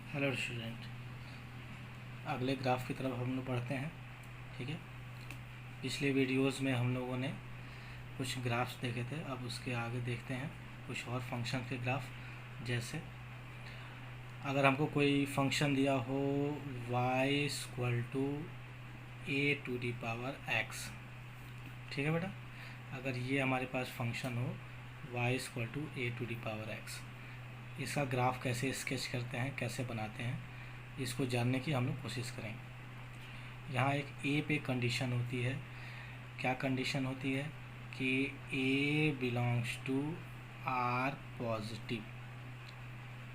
Hello student, अगले graph की तरफ हम लोग बढ़ते हैं। ठीक है, पिछले वीडियोस में हम लोगों ने कुछ ग्राफ्स देखे थे, अब उसके आगे देखते हैं कुछ और फंक्शन के ग्राफ। जैसे अगर हमको कोई फंक्शन दिया हो y=a⁻x, ठीक है बेटा। अगर ये हमारे पास फंक्शन हो y=a⁻x, इसका ग्राफ कैसे स्केच करते हैं, कैसे बनाते हैं, इसको जानने की हम लोग कोशिश करेंगे। यहाँ एक ए पे कंडीशन होती है। क्या कंडीशन होती है कि A belongs to R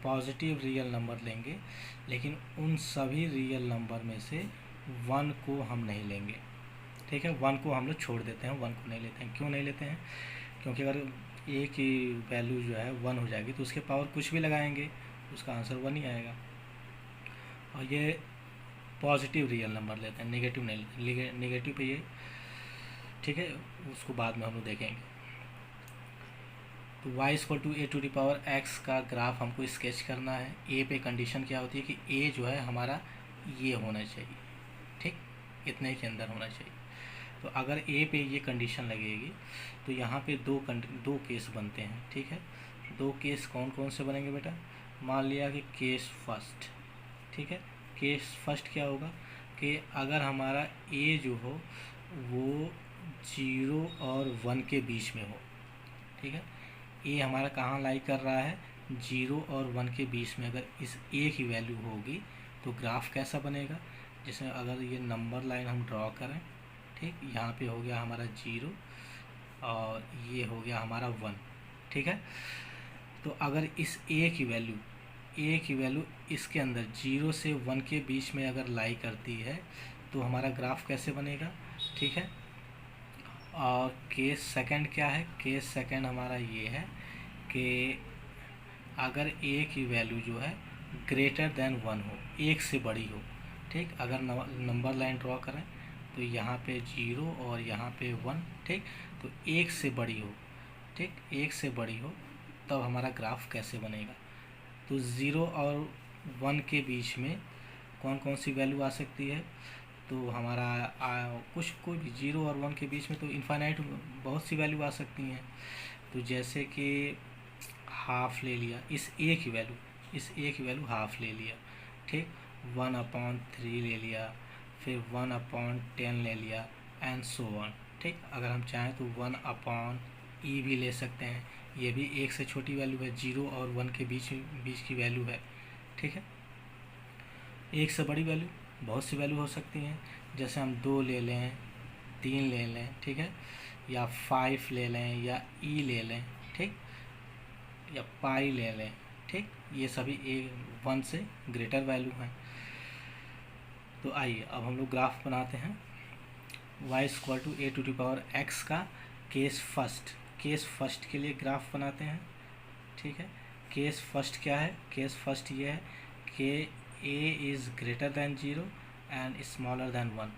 positive real number लेंगे, लेकिन उन सभी रियल नंबर में से 1 को हम नहीं लेंगे। ठीक है, 1 को हम लोग छोड़ देते हैं, 1 को नहीं लेते हैं। क्यों नहीं लेते हैं? क्योंकि अगर ए की वैल्यू जो है 1 हो जाएगी तो उसके पावर कुछ भी लगाएंगे, उसका आंसर 1 ही आएगा। और ये पॉजिटिव रियल नंबर लेते हैं, नेगेटिव नहीं लेते। नेगेटिव पे ये, ठीक है, उसको बाद में हम लोग देखेंगे। तो y=a⁻x का ग्राफ हमको स्केच करना है। ए पे कंडीशन क्या होती है कि ए जो है हमारा ये होना चाहिए, ठीक, इतने के अंदर होना चाहिए। तो अगर ए पे ये कंडीशन लगेगी तो यहाँ पे दो केस बनते हैं। ठीक है, दो केस कौन कौन से बनेंगे बेटा? मान लिया कि केस फर्स्ट, ठीक है। केस फर्स्ट क्या होगा कि अगर हमारा ए जो हो वो 0 और 1 के बीच में हो, ठीक है। ए हमारा कहाँ लाई कर रहा है? 0 और 1 के बीच में। अगर इस ए की वैल्यू होगी तो ग्राफ कैसा बनेगा? जैसे अगर ये नंबर लाइन हम ड्रॉ करें, ठीक, यहाँ पे हो गया हमारा 0 और ये हो गया हमारा 1, ठीक है। तो अगर इस ए की वैल्यू इसके अंदर 0 से 1 के बीच में अगर लाई करती है तो हमारा ग्राफ कैसे बनेगा? ठीक है। और केस सेकंड क्या है? केस सेकंड हमारा ये है कि अगर ए की वैल्यू जो है ग्रेटर देन 1 हो, 1 से बड़ी हो, ठीक। अगर नंबर लाइन ड्रॉ करें तो यहाँ पे 0 और यहाँ पे 1, ठीक, तो 1 से बड़ी हो, ठीक, 1 से बड़ी हो, तब हमारा ग्राफ कैसे बनेगा? तो 0 और 1 के बीच में कौन कौन सी वैल्यू आ सकती है? तो हमारा कोई भी 0 और 1 के बीच में तो इनफाइनाइट बहुत सी वैल्यू आ सकती हैं। तो जैसे कि हाफ ले लिया, इस ए की वैल्यू हाफ ले लिया, ठीक, 1/3 ले लिया, फिर 1/10 ले लिया, एंड सो ऑन, ठीक। अगर हम चाहें तो 1/e भी ले सकते हैं, ये भी 1 से छोटी वैल्यू है, 0 और 1 के बीच की वैल्यू है, ठीक है। 1 से बड़ी वैल्यू बहुत सी वैल्यू हो सकती हैं, जैसे हम 2 ले लें, 3 ले लें, ठीक है, या 5 ले लें, या e ले लें, ठीक, या पाई ले लें, ठीक। ये सभी 1 से ग्रेटर वैल्यू हैं। तो आइए अब हम लोग ग्राफ बनाते हैं y=a⁻x का केस फर्स्ट के लिए ग्राफ बनाते हैं, ठीक है। केस फर्स्ट क्या है? केस फर्स्ट ये है कि a is greater than 0 and smaller than 1,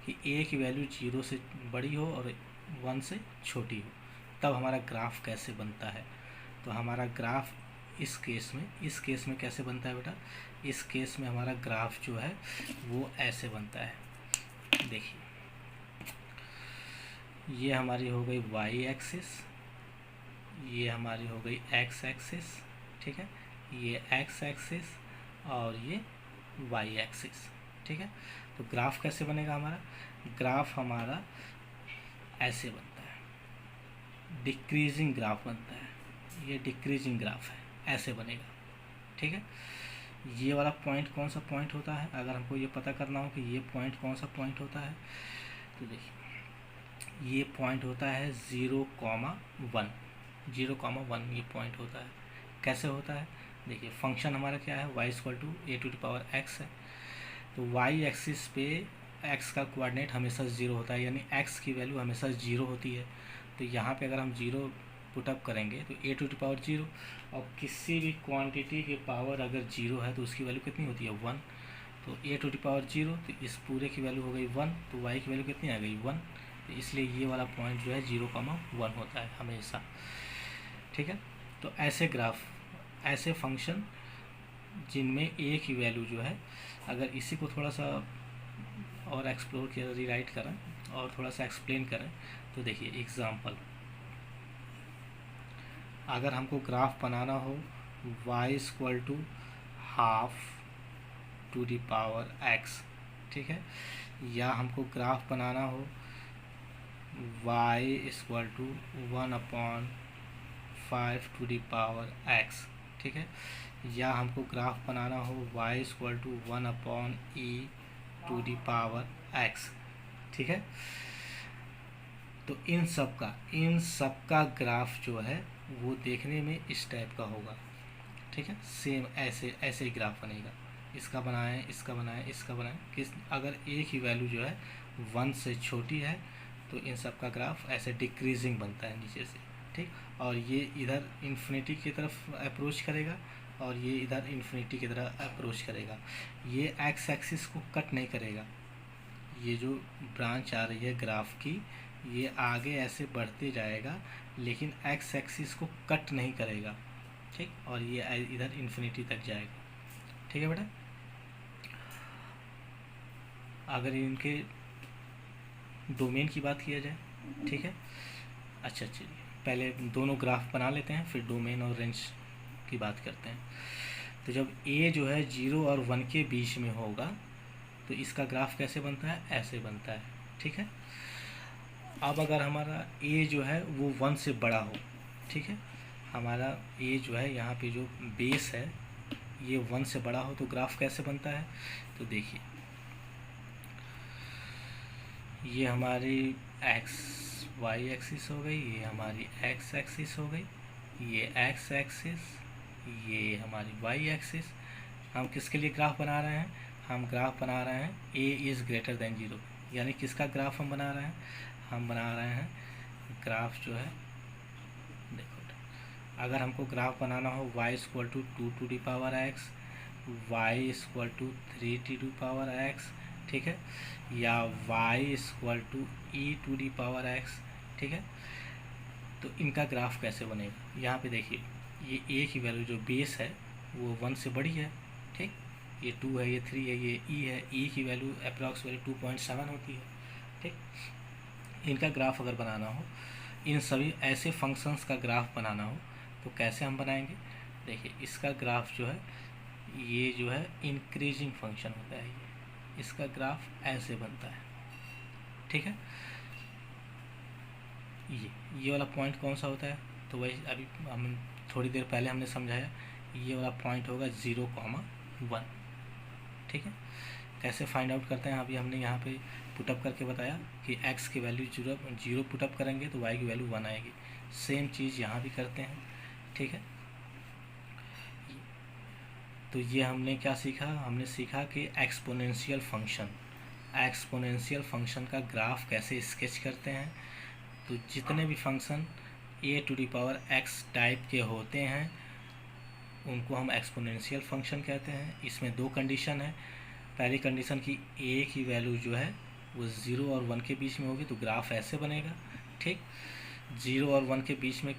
कि a की वैल्यू 0 से बड़ी हो और 1 से छोटी हो, तब हमारा ग्राफ कैसे बनता है? तो हमारा ग्राफ इस केस में कैसे बनता है बेटा? इस केस में हमारा ग्राफ जो है वो ऐसे बनता है। देखिए, ये हमारी हो गई y एक्सिस, ये हमारी हो गई x एक्सिस, ठीक है, ये x एक्सिस और ये y एक्सिस, ठीक है। तो ग्राफ कैसे बनेगा हमारा? ग्राफ हमारा ऐसे बनता है, डिक्रीजिंग ग्राफ बनता है। ये डिक्रीजिंग ग्राफ है, ऐसे बनेगा, ठीक है। ये वाला पॉइंट कौन सा पॉइंट होता है? अगर हमको ये पता करना हो कि ये पॉइंट कौन सा पॉइंट होता है, तो देखिए ये पॉइंट होता है 0,1, 0,1 ये पॉइंट होता है। कैसे होता है? देखिए, फंक्शन हमारा क्या है? y=a⁻x है। तो y एक्सिस पे x का कोऑर्डिनेट हमेशा 0 होता है, यानी x की वैल्यू हमेशा 0 होती है। तो यहाँ पे अगर हम 0 पुटअप करेंगे तो a⁻0, और किसी भी क्वांटिटी की पावर अगर 0 है तो उसकी वैल्यू कितनी होती है? 1। तो a⁻0, तो इस पूरे की वैल्यू हो गई 1, तो y की वैल्यू कितनी आ गई? 1। तो इसलिए ये वाला पॉइंट जो है 0,1 होता है हमेशा, ठीक है। तो ऐसे ग्राफ, ऐसे फंक्शन जिनमें ए की वैल्यू जो है, अगर इसी को थोड़ा सा और एक्सप्लोर किया, रीराइट करें और थोड़ा सा एक्सप्लेन करें तो देखिए एग्जांपल, अगर हमको ग्राफ बनाना हो y equal to half to the power x, ठीक है, या हमको ग्राफ बनाना हो y equal to 1/5 to the power x, ठीक है, या हमको ग्राफ बनाना हो y equal to 1/e to the power x, ठीक है। तो इन सब का ग्राफ जो है वो देखने में इस टाइप का होगा, ठीक है। सेम ऐसे ही ग्राफ बनेगा, इसका बनाएं, इसका बनाएं, इसका बनाएं, किस अगर ए की वैल्यू जो है 1 से छोटी है तो इन सब का ग्राफ ऐसे डिक्रीजिंग बनता है नीचे से, ठीक। और ये इधर इन्फिनिटी की तरफ अप्रोच करेगा और ये इधर इन्फिनिटी की तरफ अप्रोच करेगा। ये एक्स एक्सिस को कट नहीं करेगा, ये जो ब्रांच आ रही है ग्राफ की ये आगे ऐसे बढ़ते जाएगा लेकिन एक्स एक्सिस को कट नहीं करेगा, ठीक। और ये इधर इन्फिनिटी तक जाएगा, ठीक है बेटा। अगर इनके डोमेन की बात किया जाए, ठीक है, अच्छा चलिए पहले दोनों ग्राफ बना लेते हैं फिर डोमेन और रेंज की बात करते हैं। तो जब ए जो है 0 और 1 के बीच में होगा तो इसका ग्राफ कैसे बनता है, ऐसे बनता है, ठीक है। अब अगर हमारा ए जो है वो 1 से बड़ा हो, ठीक है, हमारा ए जो है यहाँ पे जो बेस है ये 1 से बड़ा हो तो ग्राफ कैसे बनता है, तो देखिए ये हमारी एक्स वाई एक्सिस हो गई, ये हमारी एक्स एक्सिस हो गई, ये एक्स एक्सिस, ये हमारी वाई एक्सिस। हम किसके लिए ग्राफ बना रहे हैं, हम ग्राफ बना रहे हैं ए इज़ ग्रेटर देन 0, यानी किसका ग्राफ हम बना रहे हैं, हम बना रहे हैं ग्राफ जो है, देखो अगर हमको ग्राफ बनाना हो y equal to 2 to the power x, y equal to 3 T to power x, ठीक है, या y equal to e to the power x, ठीक है। तो इनका ग्राफ कैसे बनेगा, यहाँ पे देखिए ये a की वैल्यू जो बेस है वो 1 से बड़ी है, ठीक, ये 2 है, ये 3 है, ये e है, e की वैल्यू अप्रॉक्स वैल्यू 2.7 होती है, ठीक। इनका ग्राफ अगर बनाना हो, इन सभी ऐसे फंक्शंस का ग्राफ बनाना हो तो कैसे हम बनाएंगे, देखिए इसका ग्राफ जो है ये जो है इंक्रीजिंग फंक्शन होता है, ये इसका ग्राफ ऐसे बनता है, ठीक है। ये वाला पॉइंट कौन सा होता है, तो वही अभी हम थोड़ी देर पहले हमने समझाया, ये वाला पॉइंट होगा 0,1, ठीक है। कैसे फाइंड आउट करते हैं, अभी हमने यहाँ पे पुटअप करके बताया कि x की वैल्यू 0 पुटअप करेंगे तो y की वैल्यू 1 आएगी। सेम चीज़ यहाँ भी करते हैं, ठीक है। तो ये हमने क्या सीखा, हमने सीखा कि एक्सपोनेंशियल फंक्शन का ग्राफ कैसे स्केच करते हैं। तो जितने भी function a to the power x type के होते हैं उनको हम एक्सपोनेंशियल फंक्शन कहते हैं। इसमें 2 कंडीशन है, पहली कंडीशन की a की वैल्यू जो है वो 0 और 1 के बीच में होगी तो ग्राफ ऐसे बनेगा, ठीक। 0 और 1 के बीच में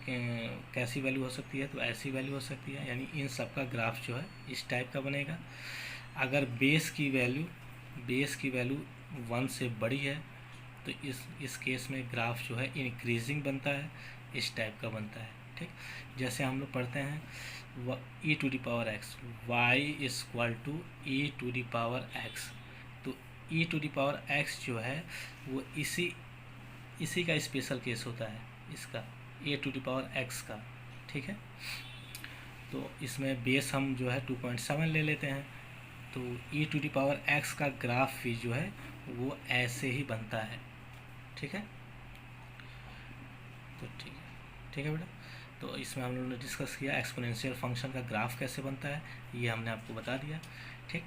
कैसी वैल्यू हो सकती है, तो ऐसी वैल्यू हो सकती है, यानी इन सब का ग्राफ जो है इस टाइप का बनेगा। अगर बेस की वैल्यू 1 से बड़ी है तो इस केस में ग्राफ जो है इंक्रीजिंग बनता है, इस टाइप का बनता है, ठीक। जैसे हम लोग पढ़ते हैं e to the power x, y equal to e to the power x, तो e to the power x जो है वो इसी का स्पेशल केस होता है, इसका a to the power x का, ठीक है। तो इसमें बेस हम जो है 2.7 ले लेते हैं, तो e to the power x का ग्राफ भी जो है वो ऐसे ही बनता है, ठीक है। तो ठीक है बेटा, तो इसमें हम लोगों ने डिस्कस किया एक्सपोनेंशियल फंक्शन का ग्राफ कैसे बनता है, ये हमने आपको बता दिया, ठीक।